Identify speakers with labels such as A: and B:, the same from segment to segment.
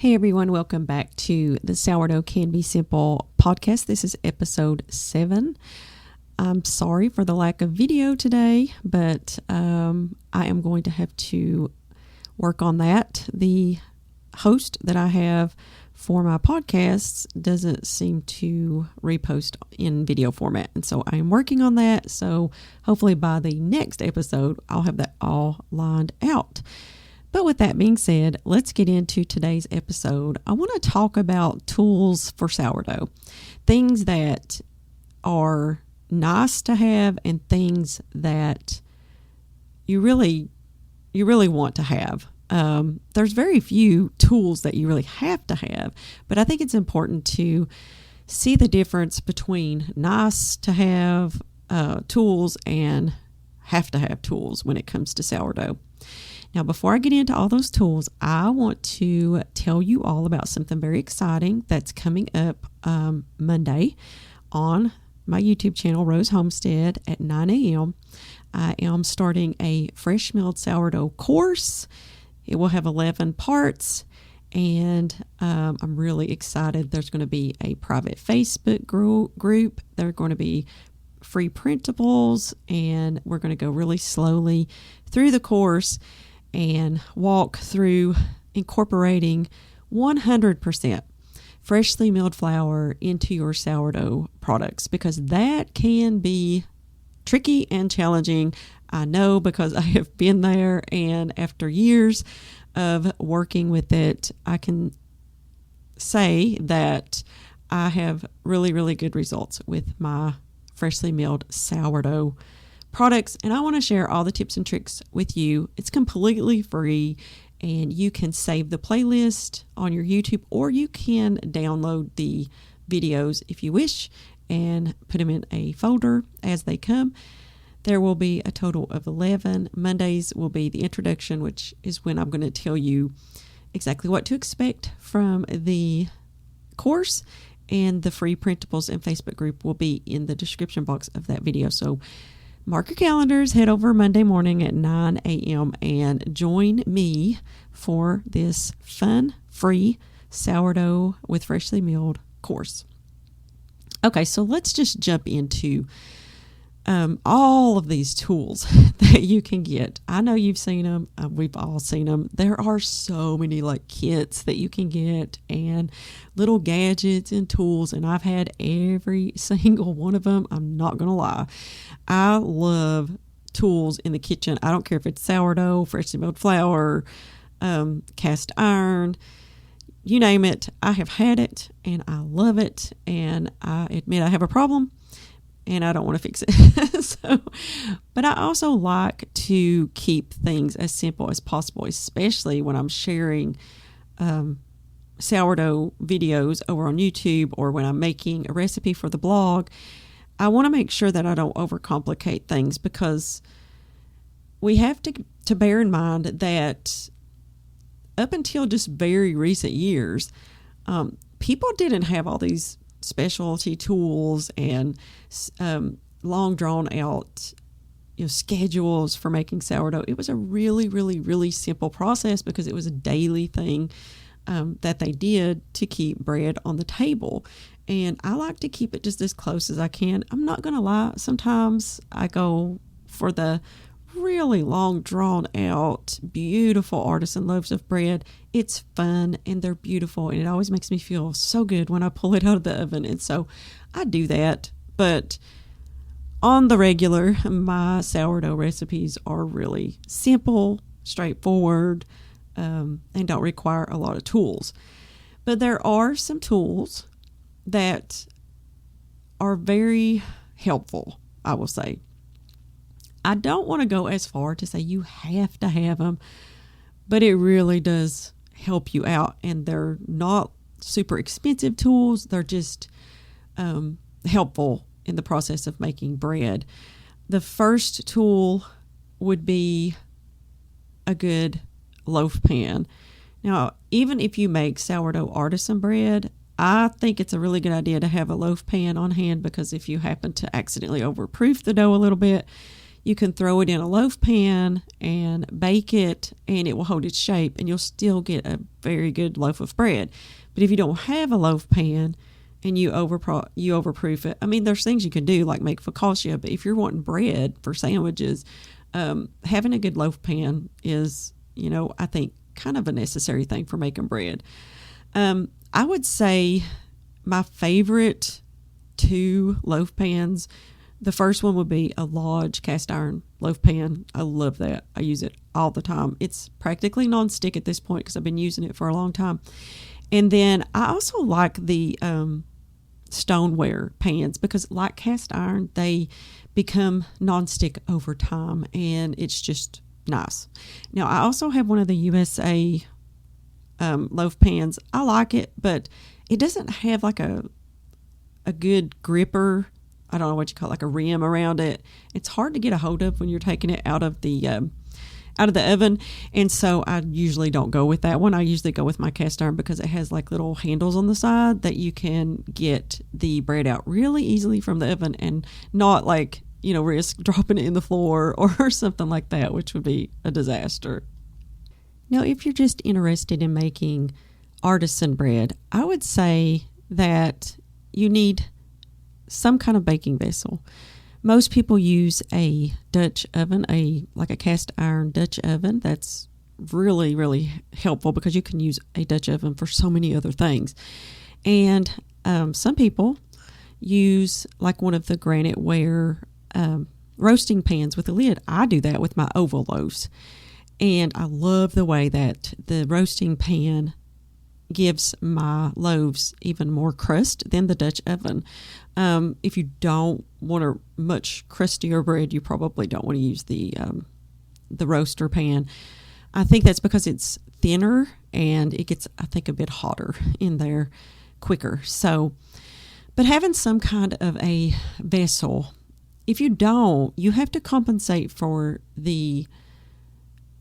A: Hey everyone, welcome back to the Sourdough Can Be Simple podcast. This is episode 7. I'm sorry for the lack of video today, but I am going to have to work on that. The host that I have for my podcasts doesn't seem to repost in video format, and so I am working on that. So hopefully by the next episode, I'll have that all lined out. But with that being said, let's get into today's episode. I want to talk about tools for sourdough, things that are nice to have and things that you really want to have. There's very few tools that you really have to have, but I think it's important to see the difference between nice to have tools and have to have tools when it comes to sourdough. Now, before I get into all those tools, I want to tell you all about something very exciting that's coming up Monday on my YouTube channel, Rose Homestead, at 9 a.m. I am starting a fresh milled sourdough course. It will have 11 parts, and I'm really excited. There's going to be a private Facebook group. There are going to be free printables, and we're going to go really slowly through the course and walk through incorporating 100% freshly milled flour into your sourdough products, because that can be tricky and challenging. I know, because I have been there, and after years of working with it, I can say that I have really, really good results with my freshly milled sourdough products, and I want to share all the tips and tricks with you. It's completely free, and you can save the playlist on your YouTube, or you can download the videos if you wish and put them in a folder as they come. There will be a total of 11. Mondays will be the introduction, which is when I'm going to tell you exactly what to expect from the course, and the free printables and Facebook group will be in the description box of that video. So mark your calendars, head over Monday morning at 9 a.m. and join me for this fun, free sourdough with freshly milled course. Okay, so let's just jump into all of these tools that you can get. I know you've seen them. We've all seen them. There are so many kits that you can get and little gadgets and tools, and I've had every single one of them. I'm not going to lie. I love tools in the kitchen. I don't care if it's sourdough, freshly milled flour, cast iron, you name it. I have had it and I love it, and I admit I have a problem and I don't want to fix it. But I also like to keep things as simple as possible, especially when I'm sharing sourdough videos over on YouTube, or when I'm making a recipe for the blog. I want to make sure that I don't overcomplicate things, because we have to bear in mind that up until just very recent years, people didn't have all these specialty tools and long drawn out schedules for making sourdough. It was a really, really, really simple process, because it was a daily thing that they did to keep bread on the table. And I like to keep it just as close as I can. I'm not going to lie. Sometimes I go for the really long drawn out, beautiful artisan loaves of bread. It's fun and they're beautiful, and it always makes me feel so good when I pull it out of the oven. And so I do that. But on the regular, my sourdough recipes are really simple, straightforward, and don't require a lot of tools. But there are some tools that are very helpful, I will say. I don't want to go as far to say you have to have them, but it really does help you out. And they're not super expensive tools. They're just helpful in the process of making bread. The first tool would be a good loaf pan. Now, even if you make sourdough artisan bread, I think it's a really good idea to have a loaf pan on hand, because if you happen to accidentally overproof the dough a little bit, you can throw it in a loaf pan and bake it, and it will hold its shape, and you'll still get a very good loaf of bread. But if you don't have a loaf pan and you overproof it, I mean, there's things you can do like make focaccia, but if you're wanting bread for sandwiches, having a good loaf pan is, I think kind of a necessary thing for making bread. I would say my favorite 2 loaf pans, the first one would be a Lodge cast iron loaf pan. I love that. I use it all the time. It's practically nonstick at this point because I've been using it for a long time. And then I also like the stoneware pans because, like cast iron, they become nonstick over time, and it's just nice. Now, I also have one of the USA loaf pans. I like it, but it doesn't have like a good gripper. I don't know what you call it, like a rim around it. It's hard to get a hold of when you're taking it out of the oven, and so I usually don't go with that one. I usually go with my cast iron because it has like little handles on the side that you can get the bread out really easily from the oven and not like risk dropping it in the floor or something like that, which would be a disaster. Now, if you're just interested in making artisan bread, I would say that you need some kind of baking vessel. Most people use a Dutch oven, like a cast iron Dutch oven. That's really, really helpful because you can use a Dutch oven for so many other things. And some people use like one of the granite ware roasting pans with a lid. I do that with my oval loaves. And I love the way that the roasting pan gives my loaves even more crust than the Dutch oven. If you don't want a much crustier bread, you probably don't want to use the roaster pan. I think that's because it's thinner and it gets, I think, a bit hotter in there quicker. So, but having some kind of a vessel, if you don't, you have to compensate for the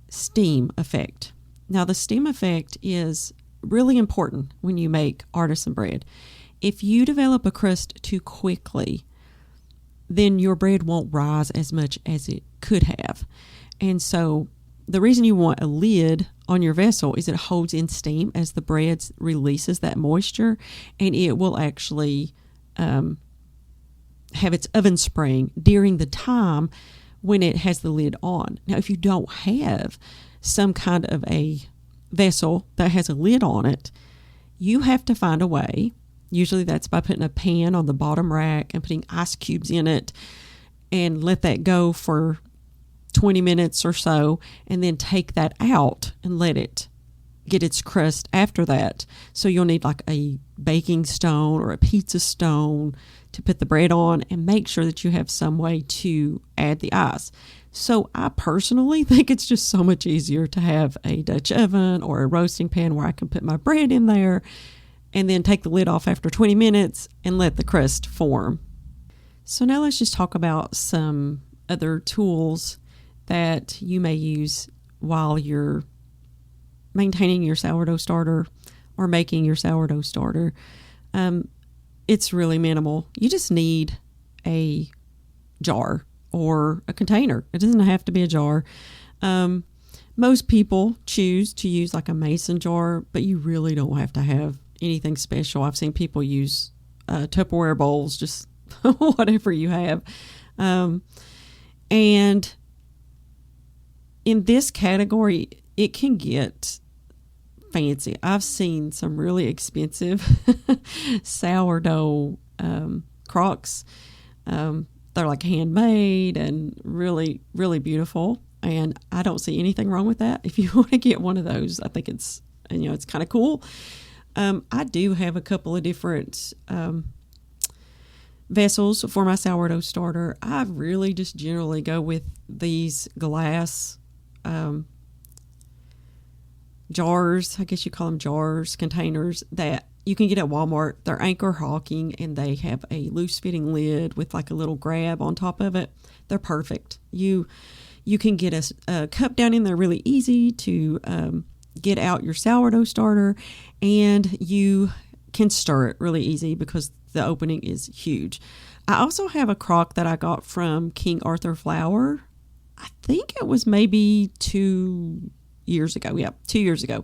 A: steam effect. Now, the steam effect is really important when you make artisan bread. If you develop a crust too quickly, then your bread won't rise as much as it could have. And so the reason you want a lid on your vessel is it holds in steam as the bread releases that moisture, and it will actually have its oven spring during the time when it has the lid on. Now, if you don't have some kind of a vessel that has a lid on it, you have to find a way. Usually that's by putting a pan on the bottom rack and putting ice cubes in it and let that go for 20 minutes or so, and then take that out and let it get its crust after that. So you'll need like a baking stone or a pizza stone to put the bread on, and make sure that you have some way to add the ice. So I personally think it's just so much easier to have a Dutch oven or a roasting pan where I can put my bread in there and then take the lid off after 20 minutes and let the crust form. So now let's just talk about some other tools that you may use while you're maintaining your sourdough starter or making your sourdough starter. It's really minimal. You just need a jar or a container. It doesn't have to be a jar. Most people choose to use like a mason jar, but you really don't have to have anything special. I've seen people use Tupperware bowls, just whatever you have. And in this category, it can get fancy. I've seen some really expensive sourdough crocks. They're like handmade and really, really beautiful. And I don't see anything wrong with that. If you want to get one of those, I think it's kind of cool. I do have a couple of different vessels for my sourdough starter. I really just generally go with these glass jars, I guess you call them jars, containers that you can get at Walmart. They're Anchor Hawking, and they have a loose fitting lid with like a little grab on top of it. They're perfect. You can get a cup down in there really easy to get out your sourdough starter, and you can stir it really easy because the opening is huge. I also have a crock that I got from King Arthur Flour. I think it was maybe 2 years ago. Yeah, 2 years ago.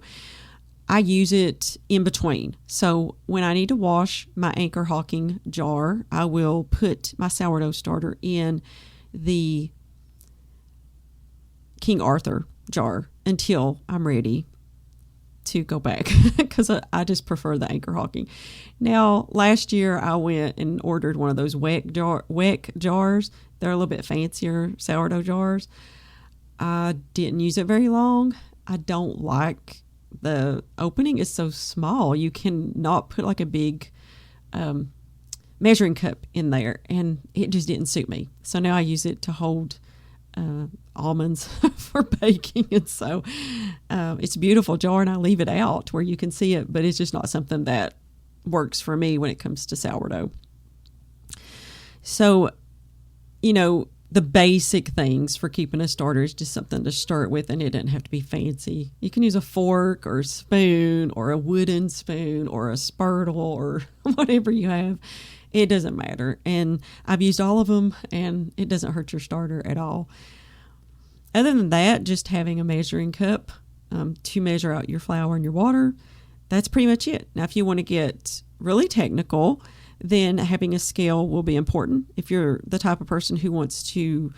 A: I use it in between. So when I need to wash my Anchor Hocking jar, I will put my sourdough starter in the King Arthur jar until I'm ready to go back, because I just prefer the Anchor Hocking. Now, last year I went and ordered one of those Weck jars. They're a little bit fancier sourdough jars. I didn't use it very long. I don't like the opening is so small. You can not put like a big measuring cup in there, and it just didn't suit me. So now I use it to hold almonds for baking, and so it's a beautiful jar, and I leave it out where you can see it, but it's just not something that works for me when it comes to sourdough. So, the basic things for keeping a starter is just something to start with, and it doesn't have to be fancy. You can use a fork or a spoon or a wooden spoon or a spurtle or whatever you have. It doesn't matter. And I've used all of them, and it doesn't hurt your starter at all. Other than that, just having a measuring cup to measure out your flour and your water, that's pretty much it. Now, if you want to get really technical, then having a scale will be important. If you're the type of person who wants to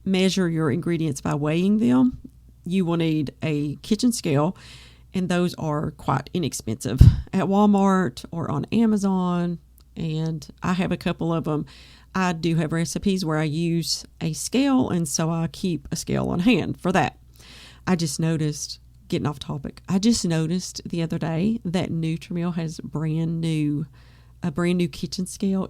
A: measure your ingredients by weighing them, you will need a kitchen scale, and those are quite inexpensive at Walmart or on Amazon, and I have a couple of them. I do have recipes where I use a scale, and so I keep a scale on hand for that. I just noticed, getting off topic, I just noticed the other day that Nutrimeal has a brand new kitchen scale.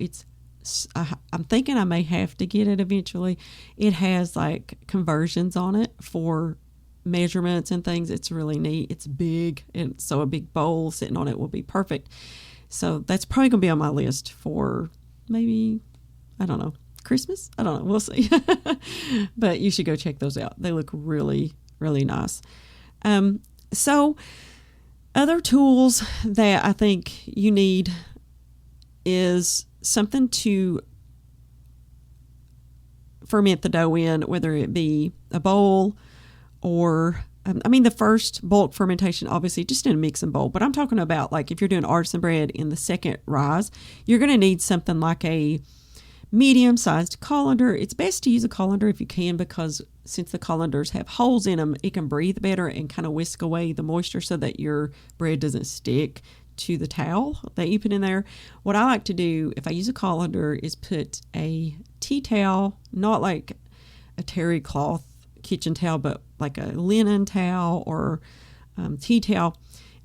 A: I'm thinking I may have to get it eventually. It has like conversions on it for measurements and things. It's really neat. It's big, and so a big bowl sitting on it will be perfect. So that's probably going to be on my list for maybe, I don't know, Christmas? I don't know. We'll see. But you should go check those out. They look really, really nice. So other tools that I think you need is something to ferment the dough in, whether it be a bowl or, the first bulk fermentation, obviously just in a mixing bowl, but I'm talking about like if you're doing artisan bread in the second rise, you're going to need something like a medium-sized colander. It's best to use a colander if you can, because since the colanders have holes in them, it can breathe better and kind of whisk away the moisture so that your bread doesn't stick to the towel that you put in there. What I like to do if I use a colander is put a tea towel, not like a terry cloth kitchen towel, but like a linen towel or tea towel,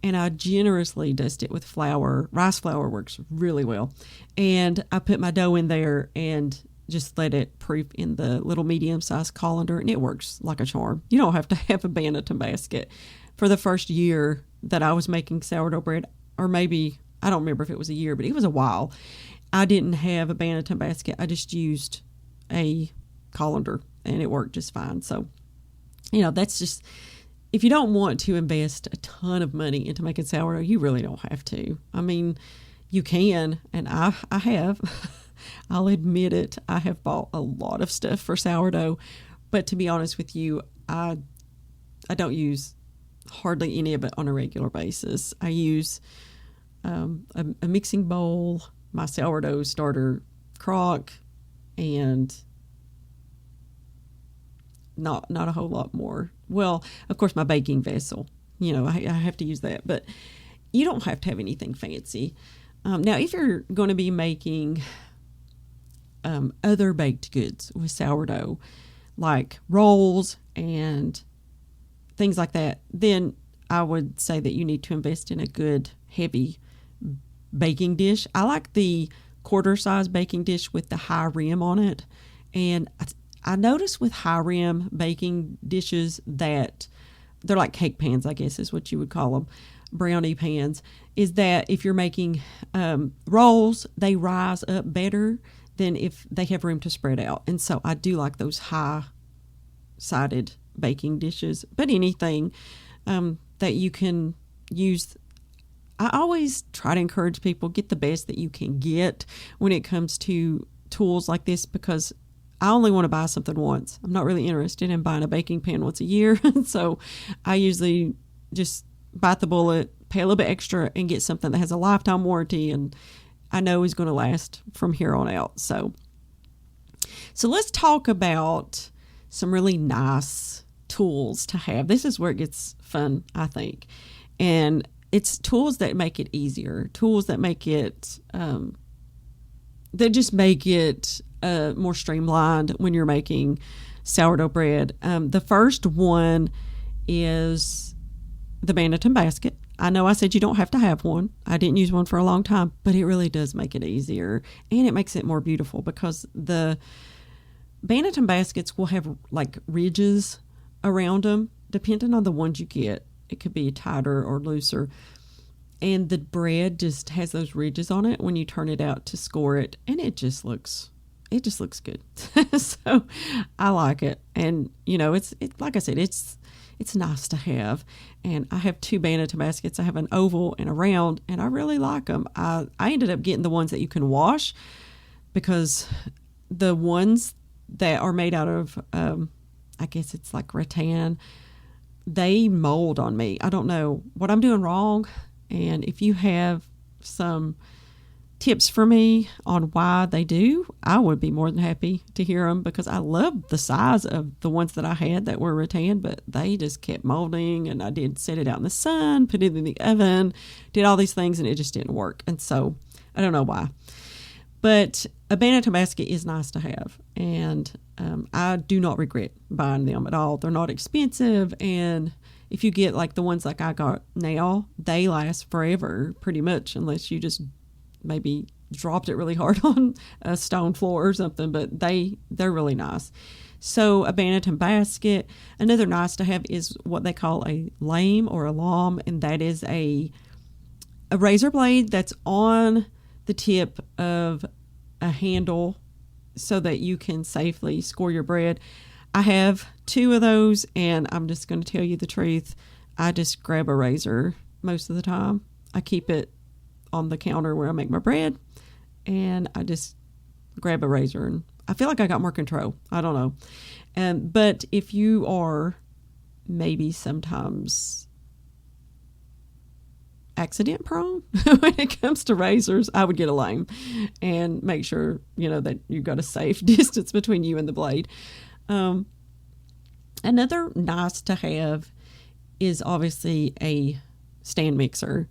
A: and I generously dust it with flour. Rice flour works really well, and I put my dough in there and just let it proof in the little medium-sized colander, and it works like a charm. You don't have to have a Banneton basket. For the first year that I was making sourdough bread, or maybe, I don't remember if it was a year, but it was a while, I didn't have a Banneton basket. I just used a colander, and it worked just fine. So, that's just, if you don't want to invest a ton of money into making sourdough, you really don't have to. You can, and I have. I'll admit it. I have bought a lot of stuff for sourdough, but to be honest with you, I don't use hardly any of it on a regular basis. I use a mixing bowl, my sourdough starter crock, and not a whole lot more. Well, of course, my baking vessel. I have to use that, but you don't have to have anything fancy. Now, if you're going to be making other baked goods with sourdough, like rolls and things like that, then I would say that you need to invest in a good, heavy baking dish. I like the quarter-size baking dish with the high rim on it. And I notice with high rim baking dishes that they're like cake pans, I guess is what you would call them, brownie pans, is that if you're making rolls, they rise up better than if they have room to spread out. And so I do like those high-sided baking dishes. But anything that you can use, I always try to encourage people, get the best that you can get when it comes to tools like this, because I only want to buy something once. I'm not really interested in buying a baking pan once a year. So I usually just bite the bullet, pay a little bit extra, and get something that has a lifetime warranty and I know is going to last from here on out. So let's talk about some really nice tools to have. This is where it gets fun, I think. And it's tools that make it easier, tools that make it, that just make it more streamlined when you're making sourdough bread. The first one is the Banneton basket. I know I said you don't have to have one. I didn't use one for a long time, but it really does make it easier, and it makes it more beautiful because the Banneton baskets will have like ridges around them, depending on the ones you get. It could be tighter or looser. And the bread just has those ridges on it when you turn it out to score it. And it just looks good. So I like it. And, it's like I said, it's nice to have. And I have 2 Banneton baskets. I have an oval and a round, and I really like them. I ended up getting the ones that you can wash because the ones that are made out of, I guess it's like rattan, they mold on me. I don't know what I'm doing wrong. And if you have some tips for me on why they do, I would be more than happy to hear them because I love the size of the ones that I had that were rattan, but they just kept molding, and I did set it out in the sun, put it in the oven, did all these things, and it just didn't work. And so I don't know why. But a Banneton basket is nice to have, and I do not regret buying them at all. They're not expensive, and if you get like the ones like I got now, they last forever pretty much, unless you just maybe dropped it really hard on a stone floor or something, but they're really nice. So a Banneton basket. Another nice to have is what they call a lame or a lame, and that is a razor blade that's on the tip of a handle so that you can safely score your bread. I have 2 of those, and I'm just going to tell you the truth. I just grab a razor most of the time. I keep it on the counter where I make my bread, and I just grab a razor, and I feel like I got more control. I don't know. But if you are maybe sometimes accident prone when it comes to razors, I would get a lame and make sure, that you've got a safe distance between you and the blade. Another nice to have is obviously a stand mixer.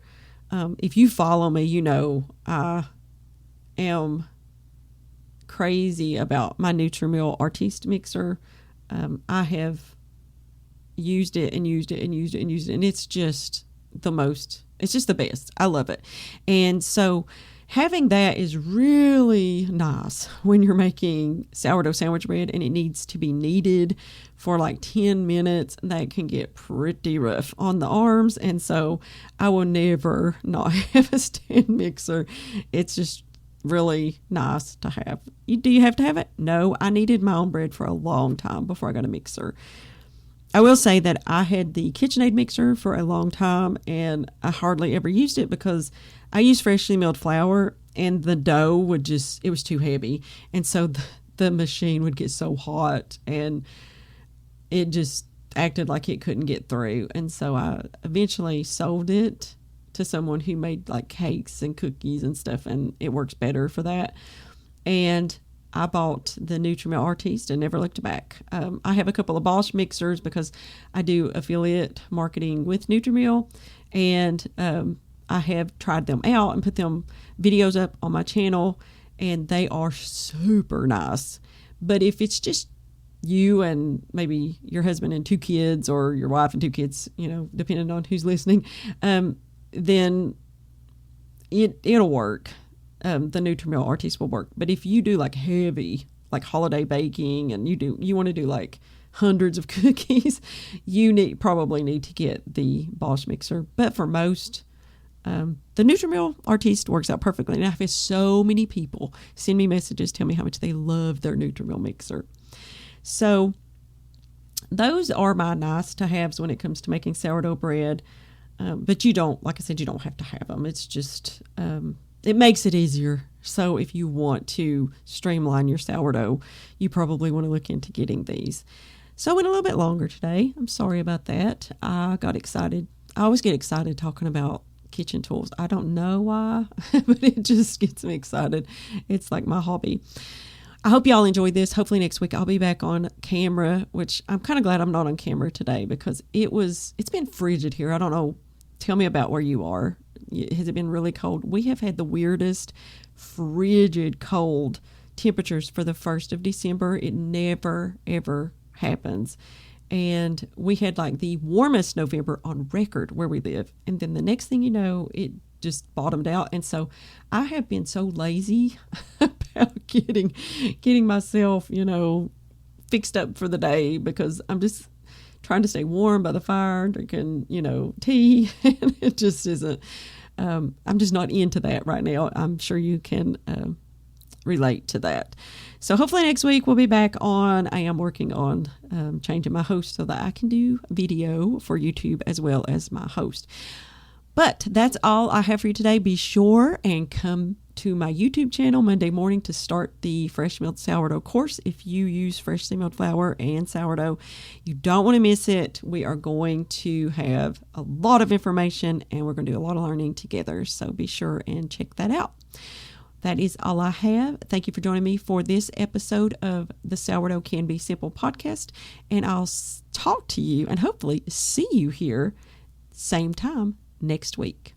A: If you follow me, I am crazy about my Nutrimill Artiste mixer. I have used it, and it's just the best. I love it. And so having that is really nice when you're making sourdough sandwich bread and it needs to be kneaded for like 10 minutes. That can get pretty rough on the arms. And so I will never not have a stand mixer. It's just really nice to have. Do you have to have it? No, I needed my own bread for a long time before I got a mixer. I will say that I had the KitchenAid mixer for a long time, and I hardly ever used it because I used freshly milled flour, and the dough it was too heavy. And so the machine would get so hot, and it just acted like it couldn't get through. And so I eventually sold it to someone who made like cakes and cookies and stuff, and it works better for that. And I bought the Nutrimill Artiste and never looked back. I have a couple of Bosch mixers because I do affiliate marketing with Nutrimill, and I have tried them out and put them videos up on my channel, and they are super nice. But if it's just you and maybe your husband and 2 kids, or your wife and 2 kids, depending on who's listening, then it'll work. The Nutrimill Artiste will work. But if you do like heavy, like holiday baking, and you want to do like hundreds of cookies, you probably need to get the Bosch mixer. But for most, the Nutrimill Artiste works out perfectly. And I've had so many people send me messages, tell me how much they love their Nutrimill mixer. So those are my nice to haves when it comes to making sourdough bread. But you don't, like I said, you don't have to have them. It's just it makes it easier. So if you want to streamline your sourdough, you probably want to look into getting these. So I went a little bit longer today. I'm sorry about that. I got excited. I always get excited talking about kitchen tools. I don't know why, but it just gets me excited. It's like my hobby. I hope y'all enjoyed this. Hopefully next week I'll be back on camera, which I'm kind of glad I'm not on camera today because it's been frigid here. I don't know. Tell me about where you are. Has it been really cold? We have had the weirdest frigid cold temperatures for the 1st of December. It never, ever happens. And we had like the warmest November on record where we live. And then the next thing you know, it just bottomed out. And so I have been so lazy about getting myself, fixed up for the day because I'm just trying to stay warm by the fire, drinking, tea. And it just isn't, I'm just not into that right now. I'm sure you can relate to that. So hopefully next week we'll be back on. I am working on changing my host so that I can do video for YouTube as well as my host. But that's all I have for you today. Be sure and come to my YouTube channel Monday morning to start the fresh milled sourdough course. If you use freshly milled flour and sourdough, you don't want to miss it. We are going to have a lot of information and we're going to do a lot of learning together. So be sure and check that out. That is all I have. Thank you for joining me for this episode of the Sourdough Can Be Simple podcast. And I'll talk to you and hopefully see you here same time next week.